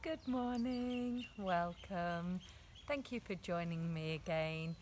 Good morning, welcome. Thank you for joining me again.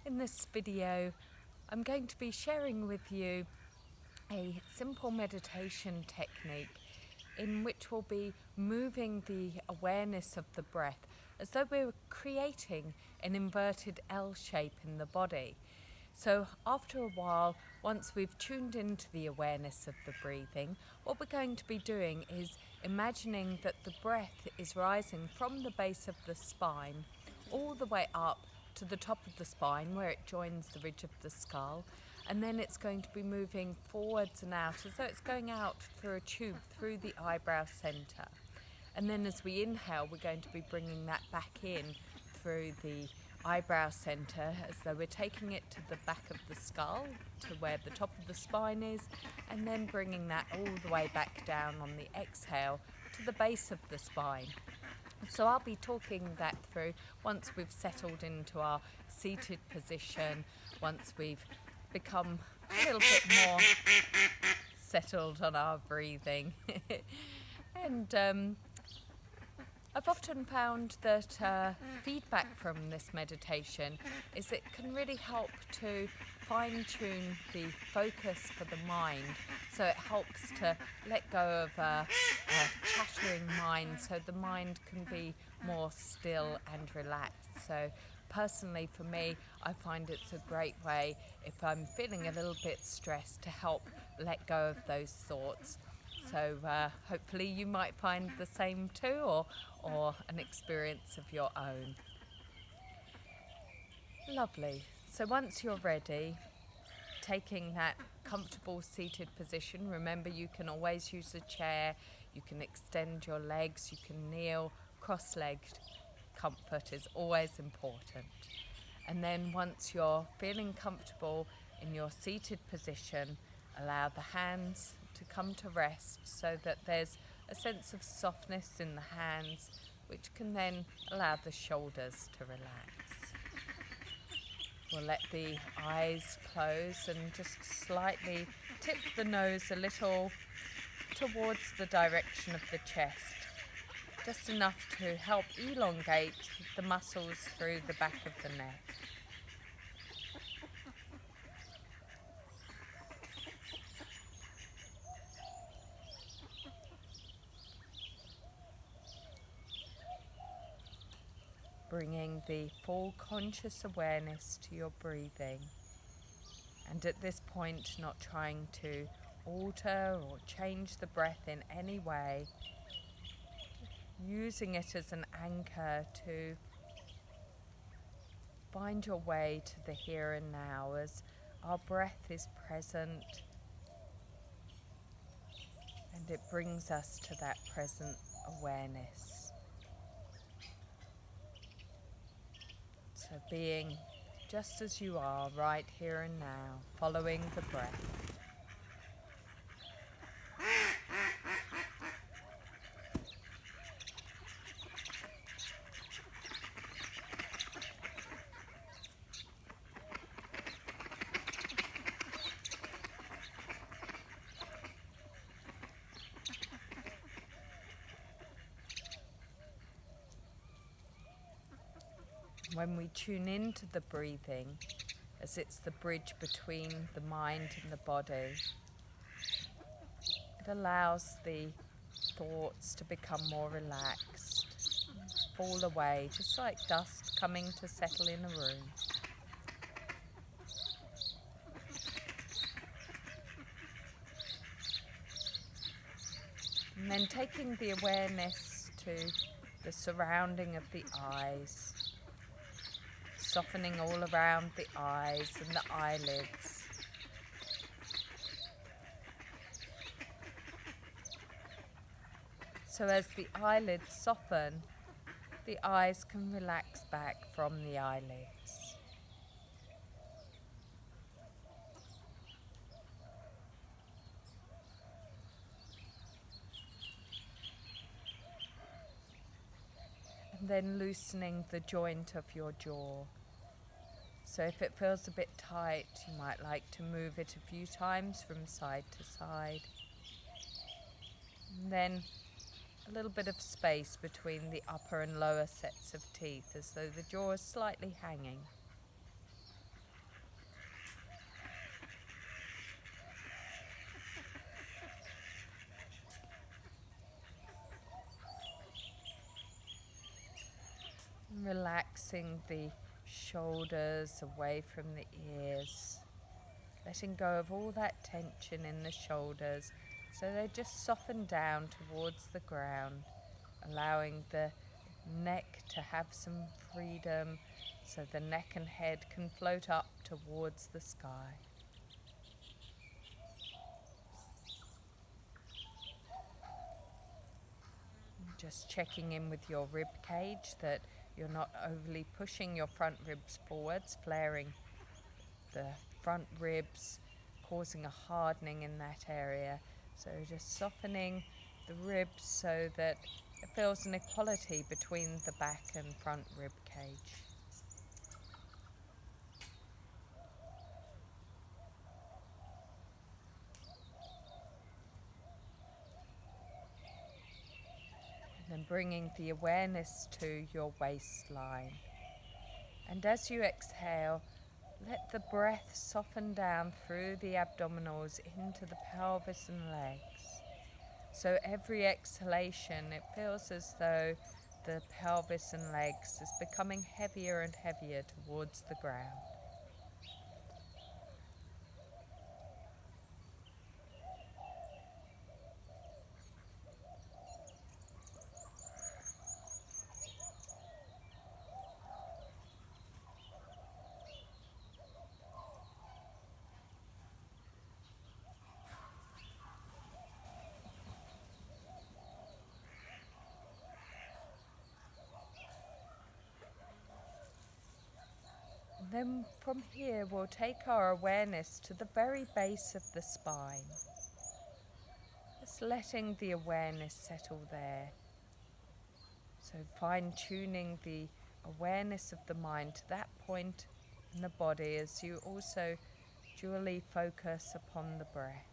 In this video, I'm going to be sharing with you a simple meditation technique in which we'll be moving the awareness of the breath as though we were creating an inverted L shape in the body. So after a while, once we've tuned into the awareness of the breathing, what we're going to be doing is imagining that the breath is rising from the base of the spine all the way up to the top of the spine where it joins the ridge of the skull, and then it's going to be moving forwards and out as though it's going out through a tube through the eyebrow centre. And then as we inhale, we're going to be bringing that back in through the eyebrow centre as though we're taking it to the back of the skull to where the top of the spine is, and then bringing that all the way back down on the exhale to the base of the spine. So I'll be talking that through once we've settled into our seated position, once we've become a little bit more settled on our breathing. And I've often found that feedback from this meditation is it can really help to fine-tune the focus for the mind, so it helps to let go of a chattering mind so the mind can be more still and relaxed. So personally for me, I find it's a great way if I'm feeling a little bit stressed to help let go of those thoughts. So hopefully you might find the same too, or an experience of your own. Lovely. So once you're ready, taking that comfortable seated position, remember you can always use a chair, you can extend your legs, you can kneel, cross-legged. Comfort is always important. And then once you're feeling comfortable in your seated position, allow the hands to come to rest so that there's a sense of softness in the hands, which can then allow the shoulders to relax. We'll let the eyes close and just slightly tip the nose a little towards the direction of the chest, just enough to help elongate the muscles through the back of the neck. Bringing the full conscious awareness to your breathing, and at this point not trying to alter or change the breath in any way, using it as an anchor to find your way to the here and now as our breath is present and it brings us to that present awareness. So being just as you are right here and now, following the breath. When we tune into the breathing, as it's the bridge between the mind and the body, it allows the thoughts to become more relaxed, fall away, just like dust coming to settle in a room. And then taking the awareness to the surrounding of the eyes, softening all around the eyes and the eyelids. So as the eyelids soften, the eyes can relax back from the eyelids. And then loosening the joint of your jaw. So if it feels a bit tight, you might like to move it a few times from side to side. And then a little bit of space between the upper and lower sets of teeth, as though the jaw is slightly hanging. Relaxing the shoulders away from the ears, letting go of all that tension in the shoulders so they just soften down towards the ground, allowing the neck to have some freedom so the neck and head can float up towards the sky. Just checking in with your rib cage that you're not overly pushing your front ribs forwards, flaring the front ribs, causing a hardening in that area. So just softening the ribs so that it feels an equality between the back and front rib cage. And then bringing the awareness to your waistline. And as you exhale, let the breath soften down through the abdominals into the pelvis and legs. So every exhalation, it feels as though the pelvis and legs is becoming heavier and heavier towards the ground. Then from here we'll take our awareness to the very base of the spine. Just letting the awareness settle there. So fine-tuning the awareness of the mind to that point in the body as you also dually focus upon the breath.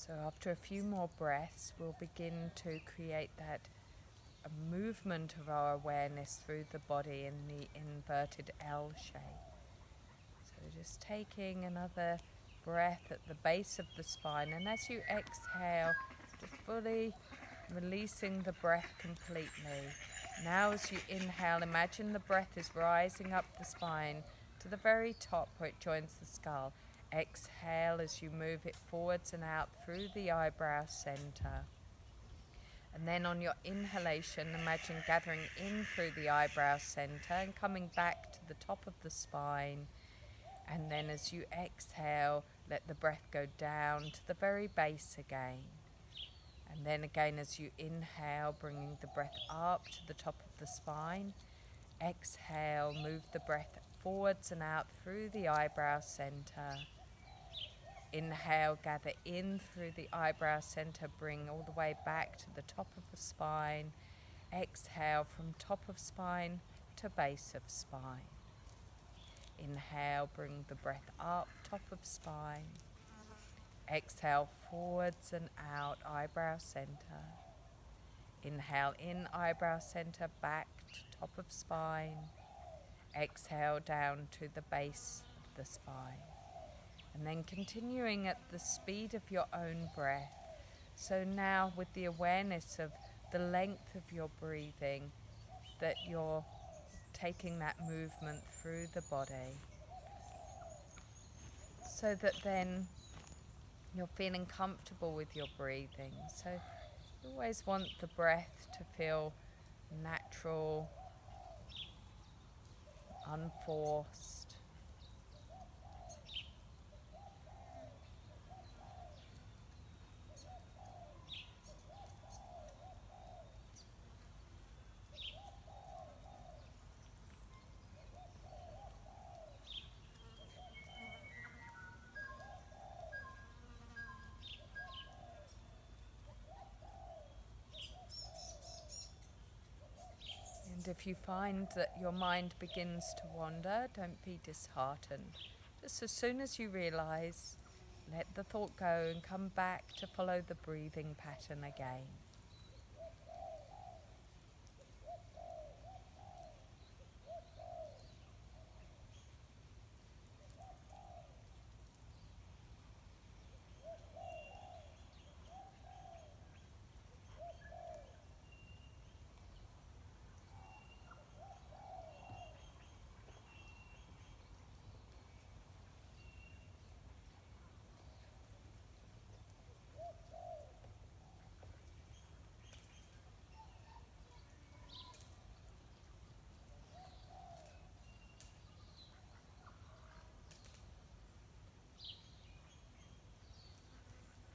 So after a few more breaths, we'll begin to create that movement of our awareness through the body in the inverted L shape. So just taking another breath at the base of the spine, and as you exhale, just fully releasing the breath completely. Now as you inhale, imagine the breath is rising up the spine to the very top where it joins the skull. Exhale as you move it forwards and out through the eyebrow center. And then on your inhalation, imagine gathering in through the eyebrow center and coming back to the top of the spine. And then as you exhale, let the breath go down to the very base again. And then again as you inhale, bringing the breath up to the top of the spine. Exhale, move the breath forwards and out through the eyebrow center. Inhale, gather in through the eyebrow center, bring all the way back to the top of the spine. Exhale from top of spine to base of spine. Inhale, bring the breath up, top of spine. Exhale, forwards and out, eyebrow center. Inhale in, eyebrow center, back to top of spine. Exhale down to the base of the spine. And then continuing at the speed of your own breath. So now with the awareness of the length of your breathing, that you're taking that movement through the body. So that then you're feeling comfortable with your breathing. So you always want the breath to feel natural, unforced. And if you find that your mind begins to wander, don't be disheartened. Just as soon as you realise, let the thought go and come back to follow the breathing pattern again.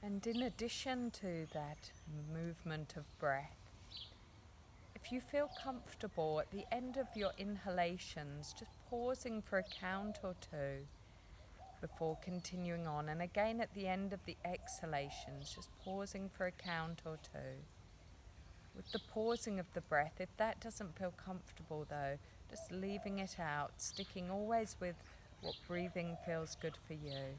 And in addition to that movement of breath, if you feel comfortable at the end of your inhalations, just pausing for a count or two before continuing on. And again at the end of the exhalations, just pausing for a count or two. With the pausing of the breath, if that doesn't feel comfortable though, just leaving it out, sticking always with what breathing feels good for you.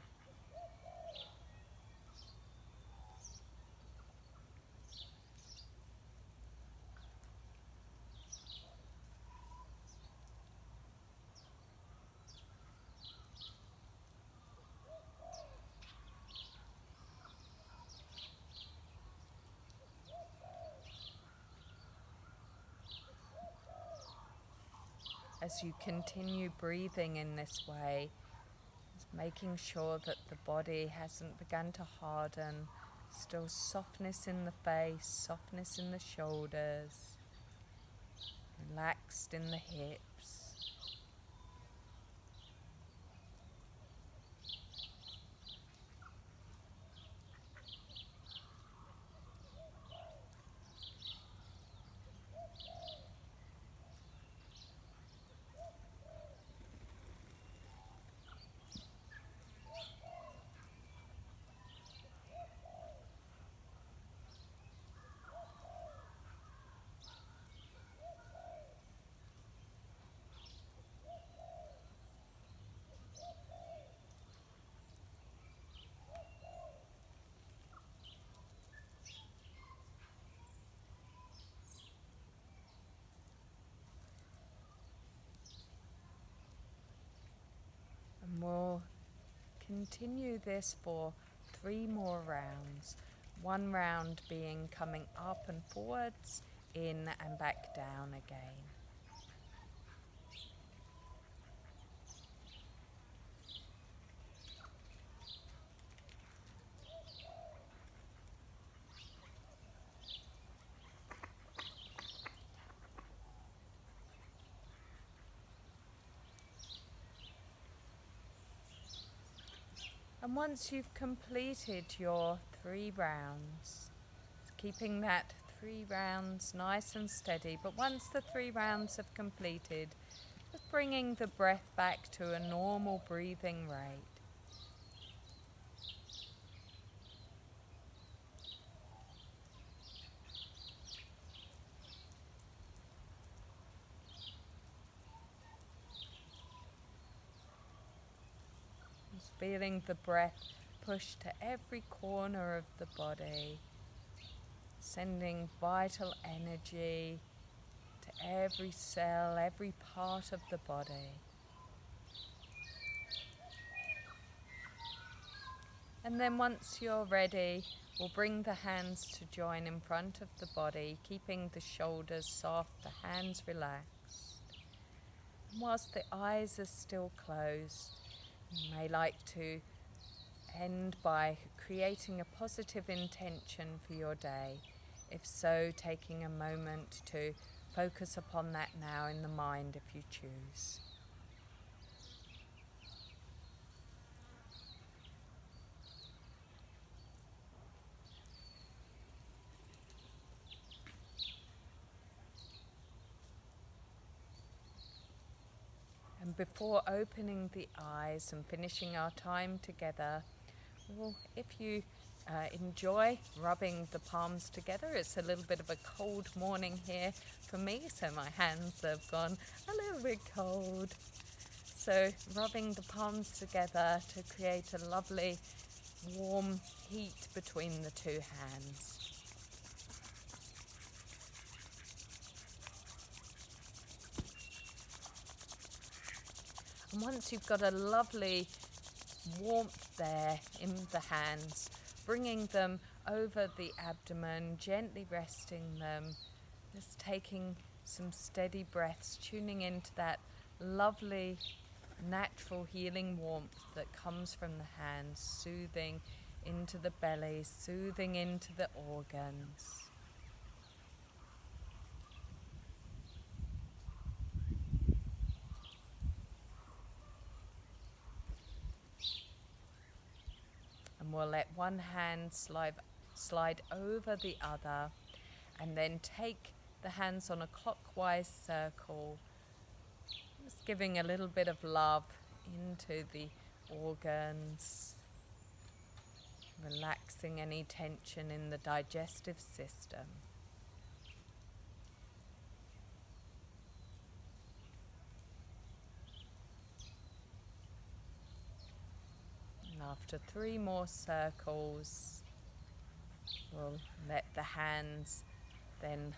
As you continue breathing in this way, just making sure that the body hasn't begun to harden, still softness in the face, softness in the shoulders, relaxed in the hips. And we'll continue this for 3 more rounds. 1 round being coming up and forwards, in and back down again. And once you've completed your 3 rounds, keeping that 3 rounds nice and steady, but once the 3 rounds have completed, just bringing the breath back to a normal breathing rate. Just feeling the breath push to every corner of the body, sending vital energy to every cell, every part of the body. And then once you're ready, we'll bring the hands to join in front of the body, keeping the shoulders soft, the hands relaxed. And whilst the eyes are still closed, you may like to end by creating a positive intention for your day. If so, taking a moment to focus upon that now in the mind if you choose. And before opening the eyes and finishing our time together, well, if you enjoy rubbing the palms together. It's a little bit of a cold morning here for me, so my hands have gone a little bit cold. So rubbing the palms together to create a lovely warm heat between the two hands. And once you've got a lovely warmth there in the hands, bringing them over the abdomen, gently resting them, just taking some steady breaths, tuning into that lovely natural healing warmth that comes from the hands, soothing into the belly, soothing into the organs. And we'll let one hand slide over the other, and then take the hands on a clockwise circle, just giving a little bit of love into the organs, relaxing any tension in the digestive system. And after 3 more circles, we'll let the hands then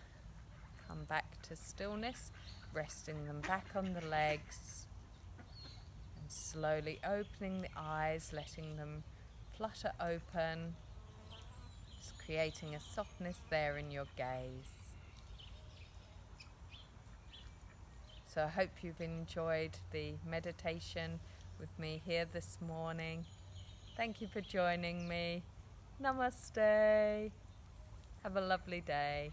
come back to stillness, resting them back on the legs, and slowly opening the eyes, letting them flutter open, just creating a softness there in your gaze. So I hope you've enjoyed the meditation with me here this morning. Thank you for joining me. Namaste. Have a lovely day.